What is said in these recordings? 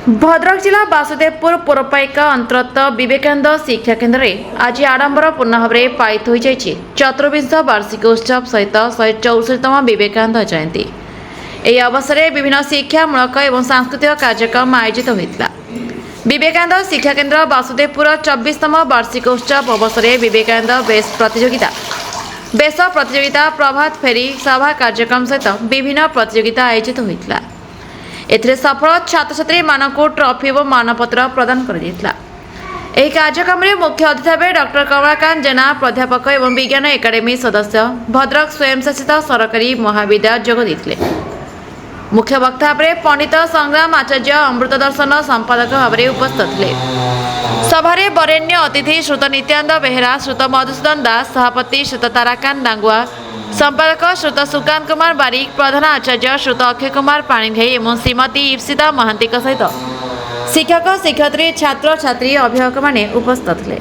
भद्रक जिला बासुदेवपुर पौरपालिका अंतर्गत विवेकानंद शिक्षा केन्द्र में आज आडंबर पूर्ण भाव में पालित हो चतुर्विंश वार्षिक उत्सव सहित 164तम विवेकानंद जयंती। यह अवसर में विभिन्न शिक्षामूलक और सांस्कृतिक कार्यक्रम आयोजित होता। विवेकानंद शिक्षा केन्द्र बासुदेवपुर 24तम वार्षिक उत्सव अवसर में विवेकानंद वेश प्रतियोगिता प्रभात फेरी सभा कार्यक्रम सहित विभिन्न प्रतियोगिता आयोजित होता। एथिरे सफल छात्र छात्री मानकु ट्रॉफी और मानपत्र प्रदान कर कार्यक्रम में मुख्य अतिथि भाव डॉक्टर कमलाकांत जेना प्राध्यापक एवं विज्ञान एकाडेमी सदस्य भद्रक स्वयंशासित सरकारी महाविद्यालय जोग देते। मुख्य वक्ता भाव पंडित संग्राम आचार्य अमृत दर्शन संपादक भाव में उपस्थित थे। सभारे वरेण्य अतिथि श्रुत नित्यानंद बेहेरा, श्रुत मधुसूदन दास, सभापति श्रुत ताराकांत डांगुआ, संपादक श्रुत सुकांत कुमार बारिक, प्रधान आचार्य श्रुत अक्षय कुमार पाणिग्राही और श्रीमती इप्सिता महांती सहित शिक्षक शिक्षयित्री छात्र छात्री अभिभावक माने उपस्थित थे।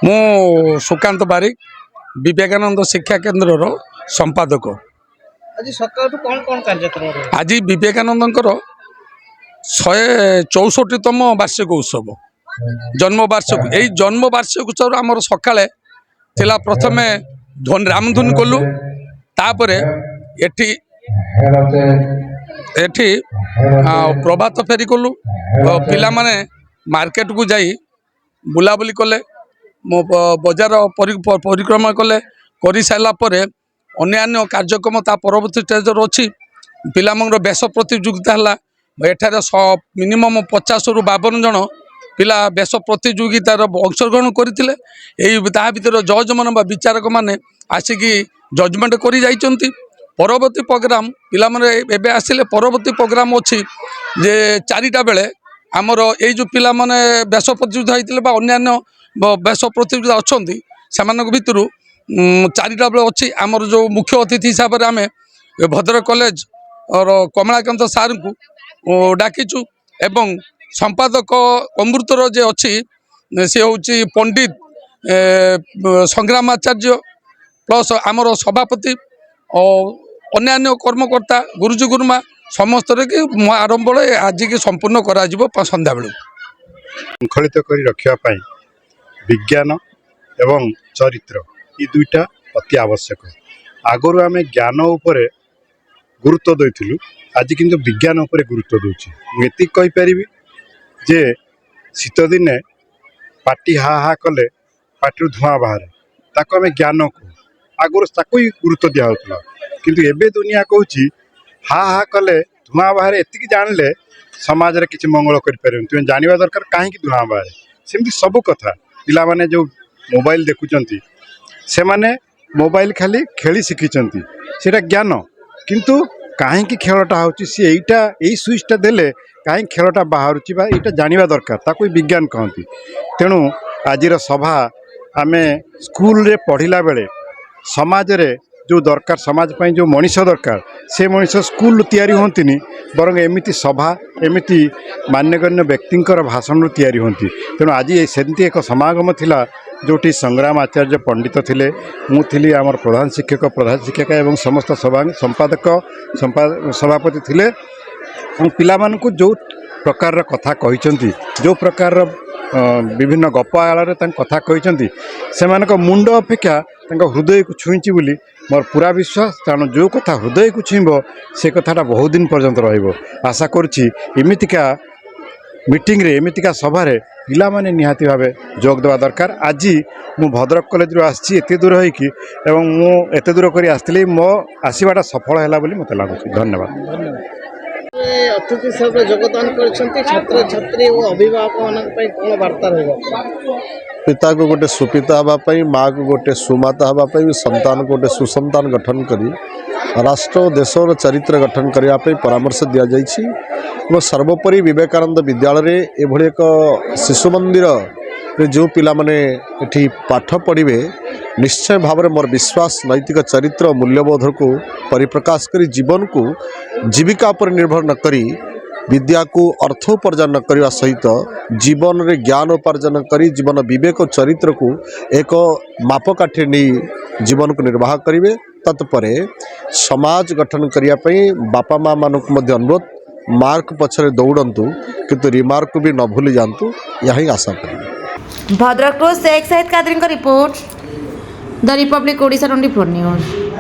मु सुकांत बारिक विवेकानंद शिक्षा केन्द्र संपादक। आज सकाळ कौन कौन कार्यक्रम आज विवेकानंद 164तम वार्षिक उत्सव जन्म वार्षिक यही जन्म वार्षिक उत्सव आम सकाଳେ थिला प्रथमे रामधुन कलु तापर एठी एठी प्रभात फेरी कलु पिला माने मार्केट को जाई बुलाबुली कले बजार परिक्रमा कले करि साइला परे अन्य कार्यक्रम ता परवर्ती स्टेज अच्छी पिला बेश प्रतियोगिता है। एठार मिनिमम 50 रु 52 जन पिला बेश प्रतियोगितार अंशग्रहण करते। भर जज मान विचारक मैंने आसिकी जजमेंट कर परवर्ती प्रोग्राम पिला माने आसिले परवर्ती प्रोग्राम अच्छी जे 4टा बेले आमर ये जो पिला माने बेश प्रतियोगिता होते अन्य बेश प्रतियोगिता अच्छा से भितर 4टा बेले अच्छी आमर जो मुख्य अतिथि हिसाब से आम भद्रक कॉलेज और कमलाकांत सार को डाकिचु एवं संपादक अमृतर जे अच्छी सी हूँ पंडित संग्राम आचार्य प्लस आमर सभापति और अन्य कर्मकर्ता गुरुजी गुरुमा समस्त आरंभ आज की संपूर्ण करा संध्या बेलू श्रृंखलित कर रखापी विज्ञान एवं चरित्र ये दुईटा अति आवश्यक। आगुरी आम ज्ञान उपर गुरुत्व देलु आज किंतु विज्ञान उपर गुरुत्व दूची। मुझे कहीपरि जे शीत दिने पाटी हा हा कले पाटी धुआं बाहर ताको आम ज्ञान को आगुरी ताको ही गुरुत्व दिखाला किंतु एबे दुनिया कहूँ हा हा कले धुआं बाहर एति जानले समाज रे किसी मंगल कर तुम जानवा दरकार कहीं धुआं बाहर सेमती सब कथा पिला माने जो मोबाइल देखुचंती से माने मोबाइल खाली खेली शिखिचंती सेटा ज्ञान किंतु कहीं खेलटा होची सी एटा यही स्विचटा देले कहीं खेलटा बाहर यहाँ जानवा दरकार ताको विज्ञान कहती। तेणु आजिर सभा आमे स्कूल रे पढ़िला बेले समाज रे जो दरकार समाज पाई जो मनीष दरकार से मनीष स्कूल तैयारी होंतिनी बरंग एमिति सभा एमिति मान्यगण्य व्यक्तिंकर भाषण तैयारी होंती। तेणु आज सेमती एक समागम थिला जोटी संग्राम आचार्य पंडित थिले मु थिली आमर प्रधान शिक्षक एवं समस्त सभा संपादक सभापति थिले पिला मानकु जो प्रकार कथा कहिसंती जो प्रकार विभिन्न गप आଳରେ कथा कहिसंती सेमानक मुंड अपेक्षा हृदय को छुईची बोली मोर पूरा विश्वास। कारण जो कथा हृदय को छुईब से कथाटा बहुत दिन पर्यंत रहिबो। आशा करछि एमितिका मीटिंग रे एमितिका सभा रे पिला माने निहाती भावे जोग देवा दरकार। आज मु भद्रक कॉलेज रो आछि एते दूर होइकी एवं मु एते दूर करी आस्तिली मो आसीबाटा सफल हैला बोली मते लागुछि। धन्यवाद। अतिथि हिसाब से योगदान कर छात्र छात्री और अभिभावक मान कौन वार्ता रहेगा? पिता को गोटे सुपिता हाँपाई माँ को गोटे सुमाता हाँपाई संतान को गोटे सुसंतान गठन करी राष्ट्र और देश चरित्र गठन करने परामर्श दि जाइए। सर्वोपरि विवेकानंद विद्यालय एभली एक शिशु मंदिर जो पिला माने एठी पाठ पढ़े निश्चय भाव में मोर विश्वास नैतिक चरित्र मूल्यबोध को परिप्रकाश करी जीवन को जीविका पर निर्भर न करी विद्या को अर्थ उपार्जन करने सहित जीवन रे ज्ञान उपार्जन करी जीवन विवेक चरित्र को एक मापकाठी नहीं जीवन को निर्वाह करेंगे। तत्पर समाज गठन करने बापा माँ मानक अनुरोध मार्क पछरे दौड़ंतु किंतु रिमार्क को भी न भूली जातु यही आशा करें। भद्रक शेख सहित Qadri report the Republic Odisha 24 news.